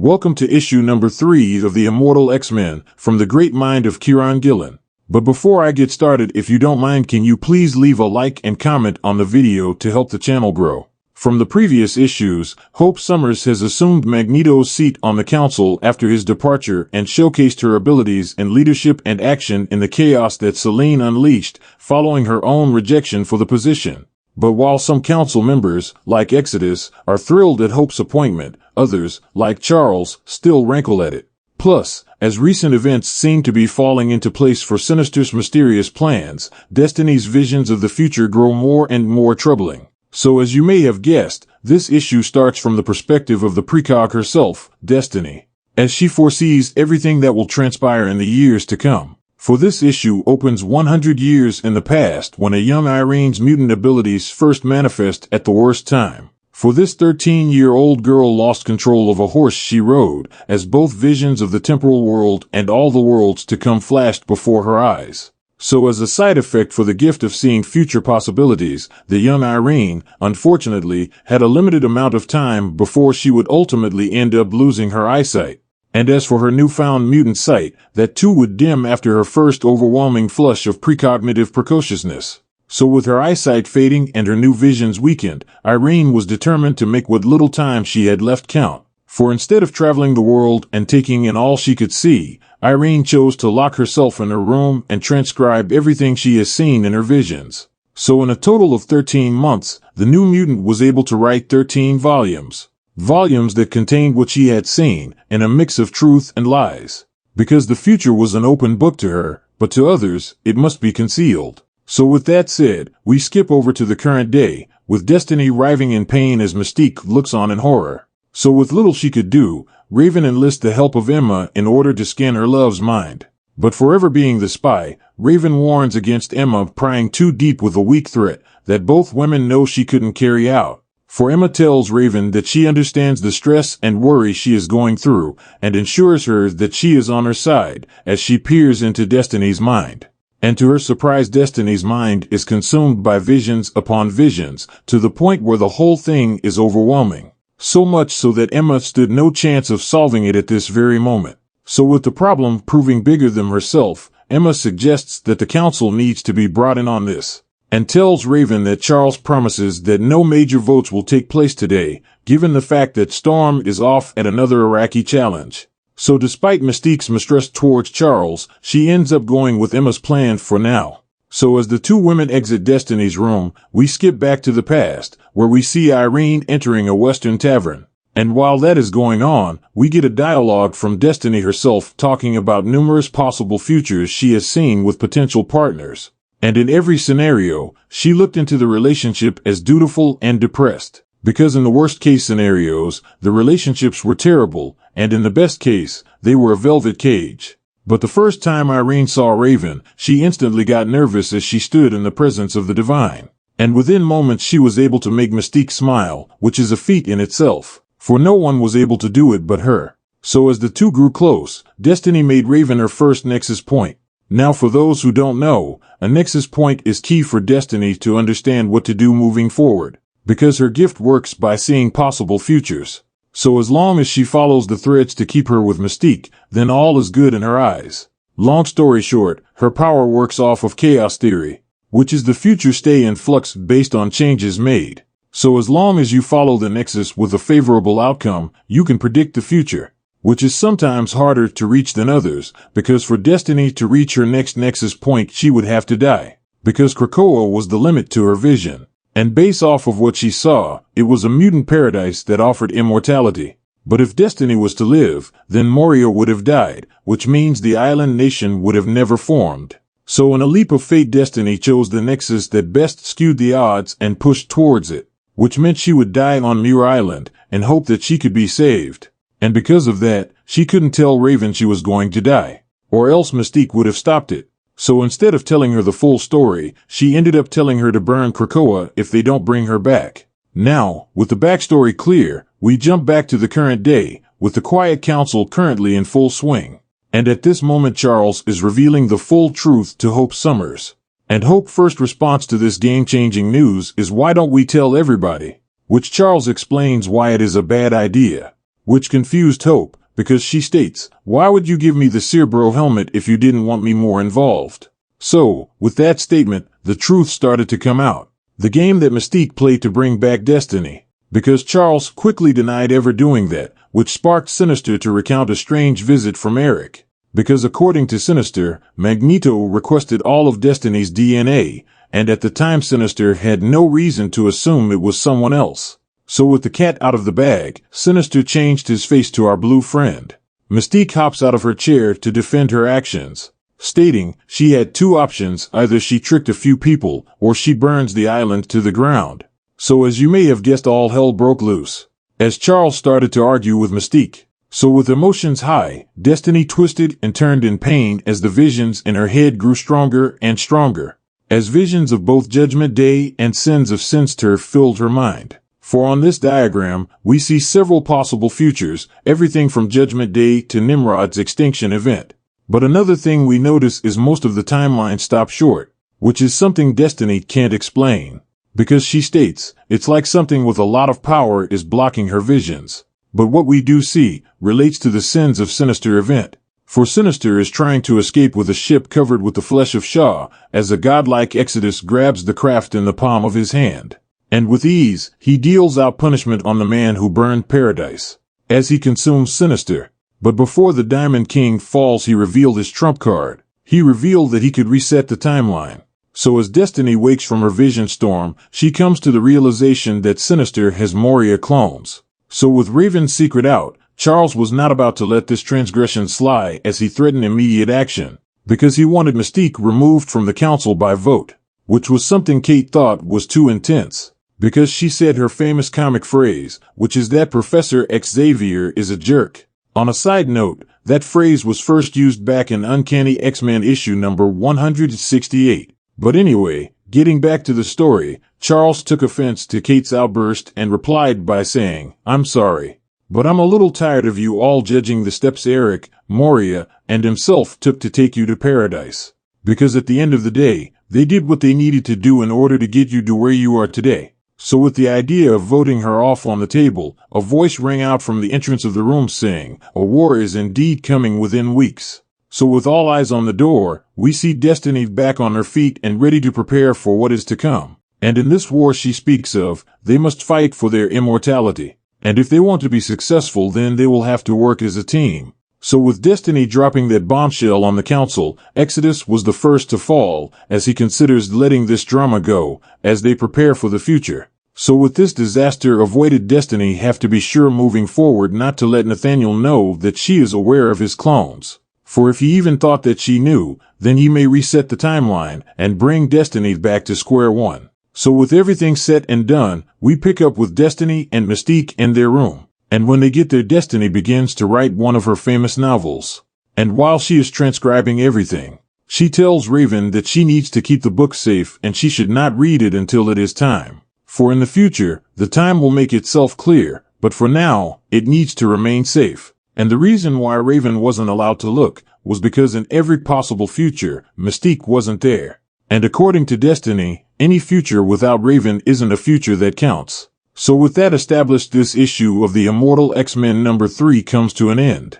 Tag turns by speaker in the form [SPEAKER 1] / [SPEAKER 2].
[SPEAKER 1] Welcome to issue number 3 of the Immortal X-Men from the great mind of Kieron Gillen. But before I get started, if you don't mind, can you please leave a like and comment on the video to help the channel grow? From the previous issues, Hope Summers has assumed Magneto's seat on the council after his departure and showcased her abilities in leadership and action in the chaos that Selene unleashed following her own rejection for the position. But while some council members, like Exodus, are thrilled at Hope's appointment, others, like Charles, still rankle at it. Plus, as recent events seem to be falling into place for Sinister's mysterious plans, Destiny's visions of the future grow more and more troubling. So as you may have guessed, this issue starts from the perspective of the Precog herself, Destiny, as she foresees everything that will transpire in the years to come. For this issue opens 100 years in the past when a young Irene's mutant abilities first manifest at the worst time. For this 13-year-old girl lost control of a horse she rode, as both visions of the temporal world and all the worlds to come flashed before her eyes. So as a side effect for the gift of seeing future possibilities, the young Irene, unfortunately, had a limited amount of time before she would ultimately end up losing her eyesight. And as for her newfound mutant sight, that too would dim after her first overwhelming flush of precognitive precociousness. So with her eyesight fading and her new visions weakened, Irene was determined to make what little time she had left count. For instead of traveling the world and taking in all she could see, Irene chose to lock herself in her room and transcribe everything she has seen in her visions. So in a total of 13 months, the new mutant was able to write 13 volumes. Volumes that contained what she had seen, in a mix of truth and lies. Because the future was an open book to her, but to others, it must be concealed. So with that said, we skip over to the current day, with Destiny writhing in pain as Mystique looks on in horror. So with little she could do, Raven enlists the help of Emma in order to scan her love's mind. But forever being the spy, Raven warns against Emma prying too deep with a weak threat that both women know she couldn't carry out. For Emma tells Raven that she understands the stress and worry she is going through and ensures her that she is on her side as she peers into Destiny's mind. And to her surprise, Destiny's mind is consumed by visions upon visions to the point where the whole thing is overwhelming. So much so that Emma stood no chance of solving it at this very moment. So with the problem proving bigger than herself, Emma suggests that the council needs to be brought in on this. And tells Raven that Charles promises that no major votes will take place today, given the fact that Storm is off at another Iraqi challenge. So despite Mystique's mistrust towards Charles, she ends up going with Emma's plan for now. So as the two women exit Destiny's room, we skip back to the past, where we see Irene entering a Western tavern. And while that is going on, we get a dialogue from Destiny herself talking about numerous possible futures she has seen with potential partners. And in every scenario, she looked into the relationship as dutiful and depressed. Because in the worst case scenarios, the relationships were terrible, and in the best case, they were a velvet cage. But the first time Irene saw Raven, she instantly got nervous as she stood in the presence of the divine. And within moments she was able to make Mystique smile, which is a feat in itself. For no one was able to do it but her. So as the two grew close, Destiny made Raven her first Nexus point. Now for those who don't know, a Nexus point is key for Destiny to understand what to do moving forward, because her gift works by seeing possible futures. So as long as she follows the threads to keep her with Mystique, then all is good in her eyes. Long story short, her power works off of chaos theory, which is the future stay in flux based on changes made. So as long as you follow the Nexus with a favorable outcome, you can predict the future. Which is sometimes harder to reach than others, because for Destiny to reach her next Nexus point she would have to die. Because Krakoa was the limit to her vision. And based off of what she saw, it was a mutant paradise that offered immortality. But if Destiny was to live, then Moria would have died, which means the island nation would have never formed. So in a leap of fate, Destiny chose the Nexus that best skewed the odds and pushed towards it. Which meant she would die on Muir Island, and hope that she could be saved. And because of that, she couldn't tell Raven she was going to die. Or else Mystique would have stopped it. So instead of telling her the full story, she ended up telling her to burn Krakoa if they don't bring her back. Now, with the backstory clear, we jump back to the current day, with the Quiet Council currently in full swing. And at this moment Charles is revealing the full truth to Hope Summers. And Hope's first response to this game-changing news is, "Why don't we tell everybody?" Which Charles explains why it is a bad idea. which confused Hope, because she states, "Why would you give me the Cerebro helmet if you didn't want me more involved?" So, with that statement, the truth started to come out. The game that Mystique played to bring back Destiny, because Charles quickly denied ever doing that, which sparked Sinister to recount a strange visit from Eric. Because according to Sinister, Magneto requested all of Destiny's DNA, and at the time Sinister had no reason to assume it was someone else. So with the cat out of the bag, Sinister changed his face to our blue friend. Mystique hops out of her chair to defend her actions, stating she had two options: either she tricked a few people, or she burns the island to the ground. So as you may have guessed, all hell broke loose, as Charles started to argue with Mystique. So with emotions high, Destiny twisted and turned in pain as the visions in her head grew stronger and stronger, as visions of both Judgment Day and Sins of Sinister filled her mind. For on this diagram, we see several possible futures, everything from Judgment Day to Nimrod's extinction event. But another thing we notice is most of the timeline stops short, which is something Destiny can't explain. Because she states, it's like something with a lot of power is blocking her visions. But what we do see relates to the Sins of Sinister event. For Sinister is trying to escape with a ship covered with the flesh of Shaw, as a godlike Exodus grabs the craft in the palm of his hand. And with ease, he deals out punishment on the man who burned paradise, as he consumes Sinister. But before the Diamond King falls, he revealed his trump card. He revealed that he could reset the timeline. So as Destiny wakes from her vision storm, she comes to the realization that Sinister has Moria clones. So with Raven's secret out, Charles was not about to let this transgression slide, as he threatened immediate action, because he wanted Mystique removed from the council by vote, which was something Kate thought was too intense, because she said her famous comic phrase, which is that Professor Xavier is a jerk. On a side note, that phrase was first used back in Uncanny X-Men issue number 168. But anyway, getting back to the story, Charles took offense to Kate's outburst and replied by saying, "I'm sorry, but I'm a little tired of you all judging the steps Eric, Moria, and himself took to take you to paradise. Because at the end of the day, they did what they needed to do in order to get you to where you are today." So with the idea of voting her off on the table, a voice rang out from the entrance of the room saying, "A war is indeed coming within weeks." So with all eyes on the door, we see Destiny back on her feet and ready to prepare for what is to come. And in this war she speaks of, they must fight for their immortality. And if they want to be successful, then they will have to work as a team. So with Destiny dropping that bombshell on the council, Exodus was the first to fall, as he considers letting this drama go, as they prepare for the future. So with this disaster avoided, Destiny have to be sure moving forward not to let Nathaniel know that she is aware of his clones. For if he even thought that she knew, then he may reset the timeline and bring Destiny back to square one. So with everything set and done, we pick up with Destiny and Mystique in their room. And when they get there, Destiny begins to write one of her famous novels. And while she is transcribing everything, she tells Raven that she needs to keep the book safe and she should not read it until it is time. For in the future, the time will make itself clear, but for now, it needs to remain safe. And the reason why Raven wasn't allowed to look was because in every possible future, Mystique wasn't there. And according to Destiny, any future without Raven isn't a future that counts. So with that established, this issue of the Immortal X-Men number 3 comes to an end.